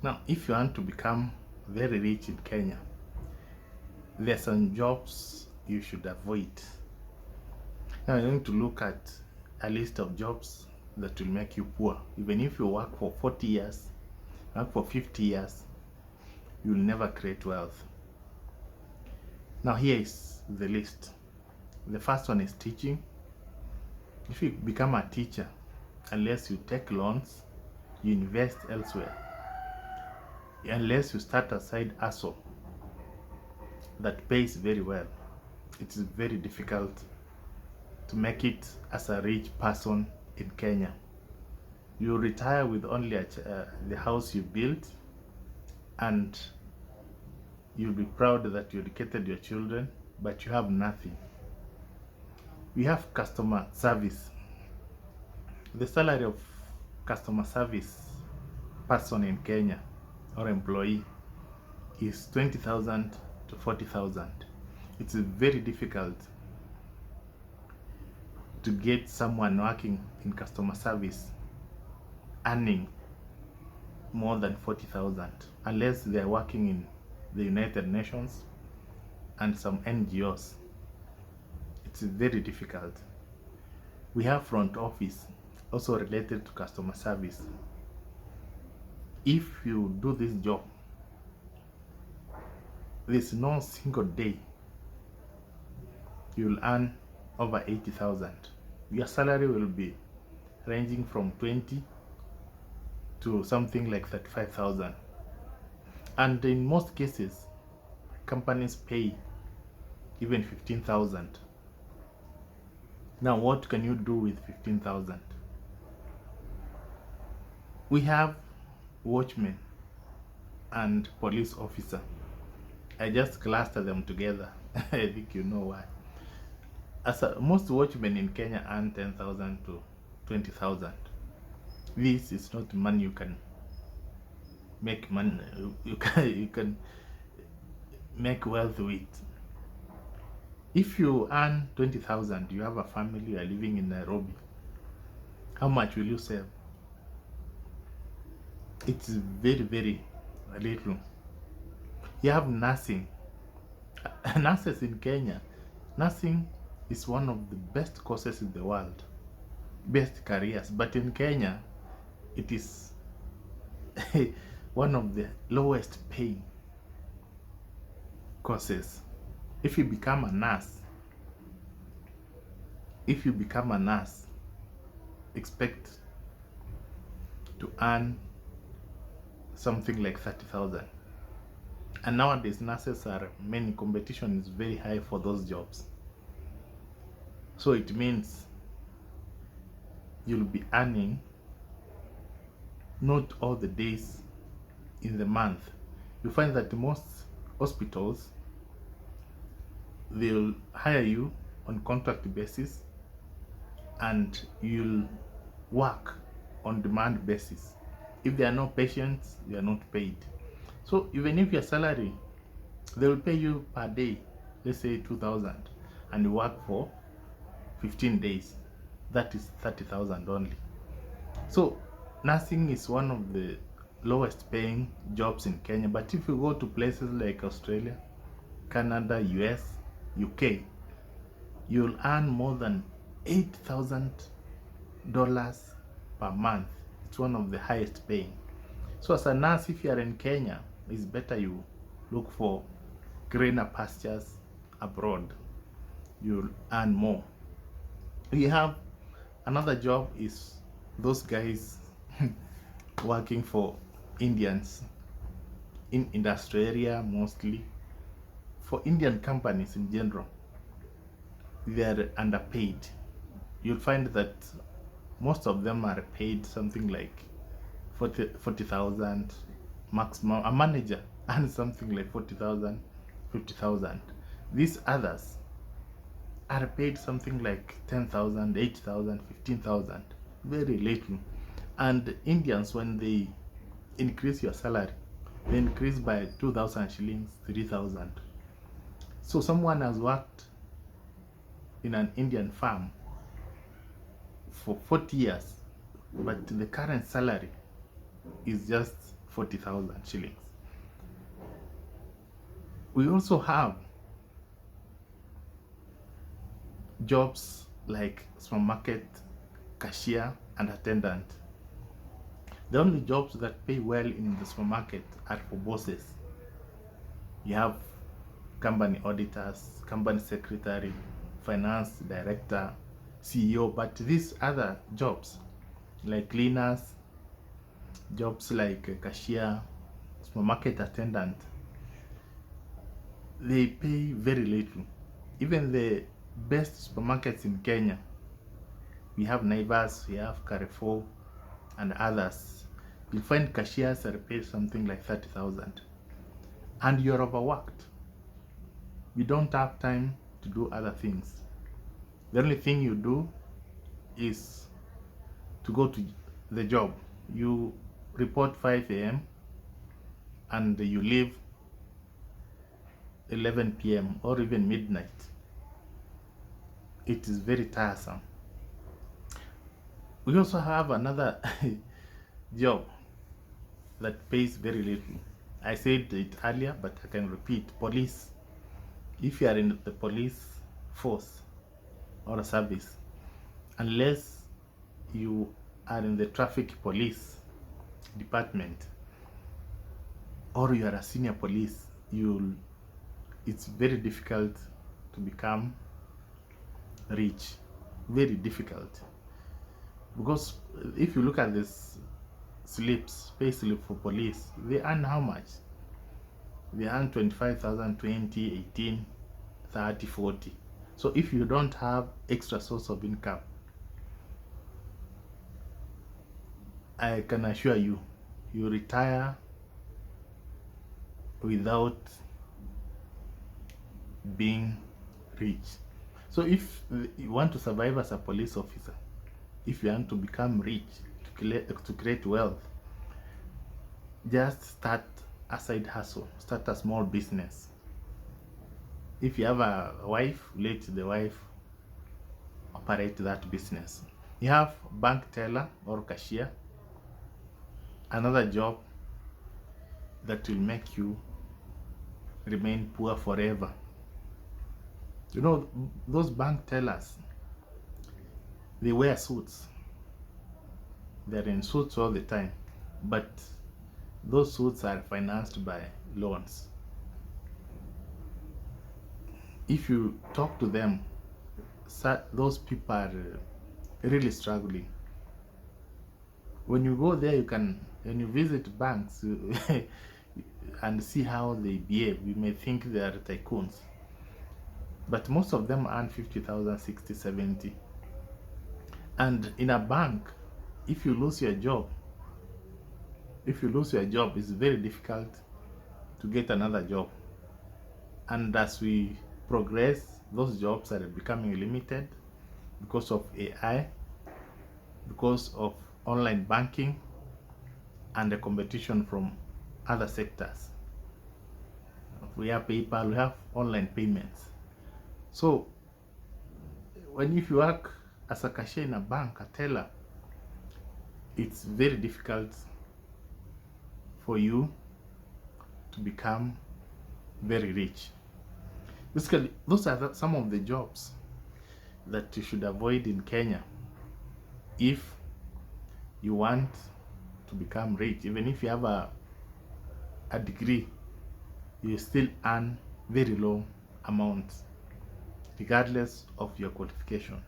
Now, if you want to become very rich in Kenya, there are some jobs you should avoid. Now, I'm going to look at a list of jobs that will make you poor. Even if you work for 40 years, work for 50 years, you'll never create wealth. Now, here is the list. The first one is teaching. If you become a teacher, unless you take loans, you invest elsewhere, unless you start a side hustle that pays very well, it is very difficult to make it as a rich person in Kenya. You retire with only the house you built, and you'll be proud that you educated your children, but you have nothing. We have customer service. The salary of customer service person in Kenya or employee is 20,000 to 40,000. It's very difficult to get someone working in customer service earning more than 40,000 unless they are working in the United Nations and some NGOs. It's very difficult. We have front office, also related to customer service. If you do this job, there's no single day you'll earn over 80,000. Your salary will be ranging from 20 to something like 35,000. And in most cases, companies pay even 15,000. Now, what can you do with 15,000? We have watchmen and police officer. I just cluster them together. I think you know why. Most watchmen in Kenya earn 10,000 to 20,000. This is not money you can make money. You can make wealth with. If you earn 20,000, you have a family, you are living in Nairobi, how much will you save? It's very, very little. You have nursing. Nurses in Kenya. Nursing is one of the best courses in the world, best careers. But in Kenya, it is one of the lowest paying courses. If you become a nurse, expect to earn something like 30,000. And nowadays, nurses competition is very high for those jobs. So it means you'll be earning not all the days in the month. You find that most hospitals, they'll hire you on contract basis and you'll work on demand basis. If there are no patients, you are not paid. So even if your salary, they will pay you per day, let's say 2,000, and you work for 15 days, that is 30,000 only. So nursing is one of the lowest paying jobs in Kenya. But if you go to places like Australia, Canada, US, UK, you'll earn more than $8,000 per month. It's one of the highest paying. So as a nurse, if you are in Kenya, it's better you look for greener pastures abroad. You'll earn more. We have another job is those guys working for Indians in industry area, mostly for Indian companies in general. They are underpaid. You'll find that most of them are paid something like 40,000 maximum. A manager earns something like 40,000, 50,000. These others are paid something like 10,000, 8,000, 15,000. Very little. And Indians, when they increase your salary, they increase by 2,000 shillings, 3,000. So someone has worked in an Indian farm for 40 years, but the current salary is just 40,000 shillings. We also have jobs like supermarket cashier and attendant. The only jobs that pay well in the supermarket are for bosses. You have company auditors, company secretary, finance director, CEO, but these other jobs like cleaners, jobs like cashier, supermarket attendant, they pay very little. Even the best supermarkets in Kenya, we have Naivas, we have Carrefour and others, you'll find cashiers are paid something like 30,000, and you're overworked. You don't have time to do other things. The only thing you do is to go to the job. You report 5 a.m. and you leave 11 p.m. or even midnight. It is very tiresome. We also have another job that pays very little. I said it earlier, but I can repeat. Police. If you are in the police force or a service, unless you are in the traffic police department or you are a senior police, it's very difficult to become rich. Very difficult. Because if you look at this pay slip for police, they earn how much? They earn 25,000, 20, 18, 30, 40. So if you don't have extra source of income, I can assure you, you retire without being rich. So if you want to survive as a police officer, if you want to become rich, to create wealth, just start a side hustle, start a small business. If you have a wife, let the wife operate that business. You have bank teller or cashier, another job that will make you remain poor forever. You know, those bank tellers, they wear suits. They're in suits all the time, but those suits are financed by loans. If you talk to them, those people are really struggling. When you go there, when you visit banks and see how they behave, you may think they are tycoons. But most of them earn 50,000, 60, 70. And in a bank, if you lose your job, it's very difficult to get another job. And as we progress, those jobs are becoming limited because of AI, because of online banking, and the competition from other sectors. We have PayPal, we have online payments. So if you work as a cashier in a bank, a teller, it's very difficult for you to become very rich. Basically, those are some of the jobs that you should avoid in Kenya if you want to become rich. Even if you have a degree, you still earn very low amounts regardless of your qualification.